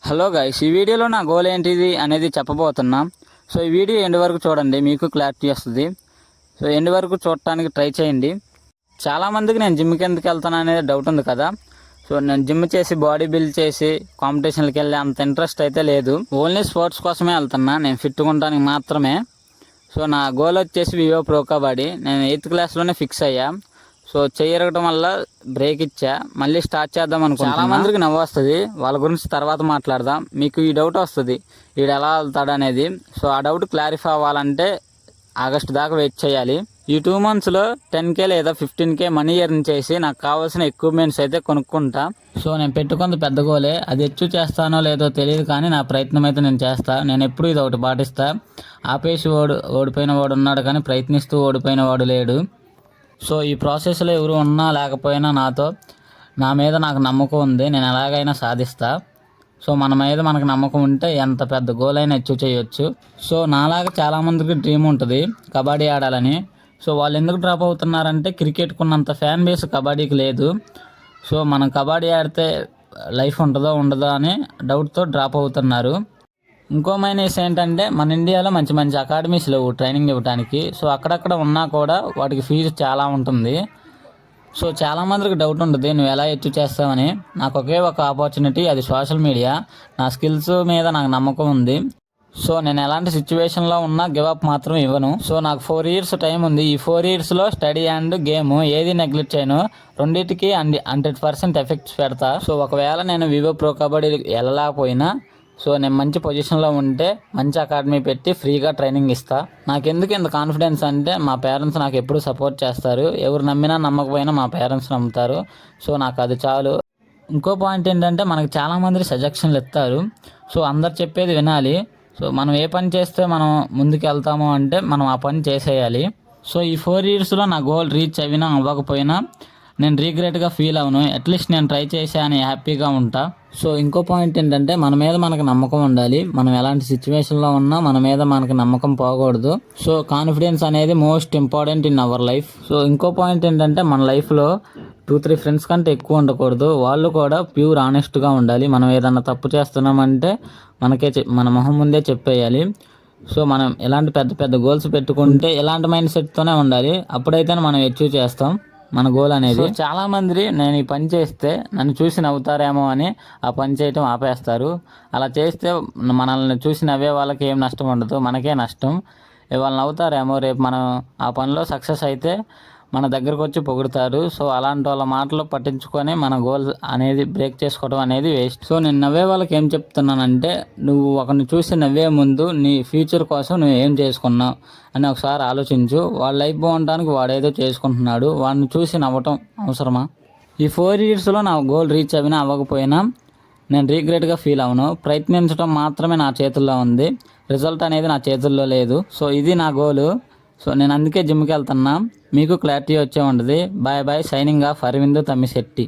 Hello guys, ఈ వీడియోలో నా గోల్ ఏంటిది అనేది చెప్పబోతున్నా. సో ఈ వీడియో ఎండ్ వరకు చూడండి, మీకు క్లారిటీ వస్తుంది. సో ఎండ్ వరకు చూడటానికి ట్రై చేయండి. చాలామందికి నేను జిమ్కి ఎందుకు వెళ్తాను అనేది డౌట్ ఉంది కదా. సో నేను జిమ్ చేసి బాడీ బిల్డ్ చేసి కాంపిటీషన్కి వెళ్ళి అంత ఇంట్రెస్ట్ అయితే లేదు. ఓన్లీ స్పోర్ట్స్ కోసమే వెళ్తున్నా, నేను ఫిట్గా ఉండడానికి మాత్రమే. సో నా గోల్ వచ్చేసి వివో ప్రో కబడ్డీ. నేను 8th క్లాస్లోనే ఫిక్స్ అయ్యా. సో చేయరగటం వల్ల బ్రేక్ ఇచ్చా, మళ్ళీ స్టార్ట్ చేద్దాం అనుకుంటా. చాలా మందికి నవ్వు వస్తుంది, వాళ్ళ గురించి తర్వాత మాట్లాడదాం. మీకు ఈ డౌట్ వస్తుంది, వీడు ఎలా వెళ్తాడు అనేది. సో ఆ డౌట్ క్లారిఫై అవ్వాలంటే ఆగస్ట్ దాకా వెయిట్ చేయాలి. ఈ 2 monthsలో 10K లేదా 15K మనీ ఎర్న్ చేసి నాకు కావాల్సిన ఎక్విప్మెంట్స్ అయితే కొనుక్కుంటా. సో నేను పెట్టుకుంది పెద్ద గోలే, అది అచీవ్ చేస్తానో లేదో తెలియదు, కానీ నా ప్రయత్నం అయితే నేను చేస్తా. నేను ఎప్పుడు ఇది ఒకటి పాటిస్తా, ఆపేసి ఓడిపోయిన వాడు ఉన్నాడు కానీ ప్రయత్నిస్తూ ఓడిపోయిన వాడు లేడు. సో ఈ ప్రాసెస్లో ఎవరు ఉన్నా లేకపోయినా నా మీద నాకు నమ్మకం ఉంది, నేను ఎలాగైనా సాధిస్తా. సో మన మీద మనకు నమ్మకం ఉంటే ఎంత పెద్ద గోల్ అయినా అచీవ్ చేయొచ్చు. సో నాలాగా చాలామందికి డ్రీమ్ ఉంటుంది కబడ్డీ ఆడాలని. సో వాళ్ళు ఎందుకు డ్రాప్ అవుతున్నారంటే క్రికెట్కు ఉన్నంత ఫ్యాన్ బేస్ కబడ్డీకి లేదు. సో మనం కబడ్డీ ఆడితే లైఫ్ ఉంటుందో ఉండదో అని డౌట్తో డ్రాప్ అవుతున్నారు. ఇంకో మైనస్ ఏంటంటే మన ఇండియాలో మంచి మంచి అకాడమీస్ లేవు ట్రైనింగ్ ఇవ్వడానికి. సో అక్కడక్కడ ఉన్నా కూడా వాటికి ఫీజు చాలా ఉంటుంది. సో చాలామందికి డౌట్ ఉంటుంది, నువ్వు ఎలా అచీవ్ చేస్తావని. నాకు ఒకే ఒక ఆపర్చునిటీ, అది సోషల్ మీడియా. నా స్కిల్స్ మీద నాకు నమ్మకం ఉంది. సో నేను ఎలాంటి సిచ్యువేషన్లో ఉన్నా గివప్ మాత్రం ఇవ్వను. సో నాకు 4 years టైం ఉంది. ఈ 4 yearsలో స్టడీ అండ్ గేమ్ ఏది నెగ్లెక్ట్ చేయను, రెండింటికి 100% ఎఫెక్ట్స్ పెడతా. సో ఒకవేళ నేను వివో ప్రో కబడ్డీ వెళ్ళలేకపోయినా, సో నేను మంచి పొజిషన్లో ఉంటే మంచి అకాడమీ పెట్టి ఫ్రీగా ట్రైనింగ్ ఇస్తా. నాకెందుకు ఇంత కాన్ఫిడెన్స్ అంటే మా పేరెంట్స్ నాకు ఎప్పుడు సపోర్ట్ చేస్తారు. ఎవరు నమ్మినా నమ్మకపోయినా మా పేరెంట్స్ నమ్ముతారు. సో నాకు అది చాలు. ఇంకో పాయింట్ ఏంటంటే మనకు చాలామంది సజెషన్లు ఇస్తారు. సో అందరు చెప్పేది వినాలి. సో మనం ఏ పని చేస్తే మనం ముందుకు వెళ్తామో అంటే మనం ఆ పని చేసేయాలి. సో ఈ 4 yearsలో నా గోల్ రీచ్ అయినా అవ్వకపోయినా నేను రీగ్రెట్గా ఫీల్ అవును. అట్లీస్ట్ నేను ట్రై చేశా అని హ్యాపీగా ఉంటా. సో ఇంకో పాయింట్ ఏంటంటే మన మీద మనకు నమ్మకం ఉండాలి. మనం ఎలాంటి సిచ్యువేషన్లో ఉన్నా మన మీద మనకు నమ్మకం పోకూడదు. సో కాన్ఫిడెన్స్ అనేది most important in our life. So ఇంకో పాయింట్ ఏంటంటే మన లైఫ్లో 2-3 ఫ్రెండ్స్ కంటే ఎక్కువ ఉండకూడదు. వాళ్ళు కూడా ప్యూర్ ఆనెస్ట్గా ఉండాలి. మనం ఏదన్నా తప్పు చేస్తున్నామంటే మన మొహం ముందే చెప్పేయాలి. సో మనం ఎలాంటి పెద్ద పెద్ద గోల్స్ పెట్టుకుంటే ఎలాంటి మైండ్ సెట్తోనే ఉండాలి. అప్పుడైతే మనం అచీవ్ చేస్తాం మన గోల్ అనేది. చాలా మంది నేను ఈ పని చేస్తే నన్ను చూసి నవ్వుతారేమో అని ఆ పని చేయటం ఆపేస్తారు. అలా చేస్తే మనల్ని చూసి నవ్వే వాళ్ళకి ఏం నష్టం ఉండదు, మనకే నష్టం. వాళ్ళు నవ్వుతారేమో, రేపు మనం ఆ పనిలో సక్సెస్ అయితే మన దగ్గరకు వచ్చి పొగుడుతారు. సో అలాంటి వాళ్ళ మాటలు పట్టించుకొని మన గోల్ అనేది బ్రేక్ చేసుకోవడం అనేది వేస్ట్. సో నేను నవ్వే వాళ్ళకి ఏం చెప్తున్నానంటే, నువ్వు ఒకరిని చూసి నవ్వే ముందు నీ ఫ్యూచర్ కోసం నువ్వు ఏం చేసుకున్నావు అని ఒకసారి ఆలోచించు. వాళ్ళ లైఫ్ బాగుండడానికి వాడేదో చేసుకుంటున్నాడు, వాడిని చూసి నవ్వటం అవసరమా? ఈ 4 yearsలో నా గోల్ రీచ్ అయినా అవ్వకపోయినా నేను రీగ్రెట్గా ఫీల్ అవును. ప్రయత్నించడం మాత్రమే నా చేతుల్లో ఉంది, రిజల్ట్ అనేది నా చేతుల్లో లేదు. సో ఇది నా గోలు. సో నేను అందుకే జిమ్కి వెళ్తున్నా. మీకు క్లారిటీ వచ్చే ఉంటుంది. Bye bye. Signing off Arvind Tammisetti.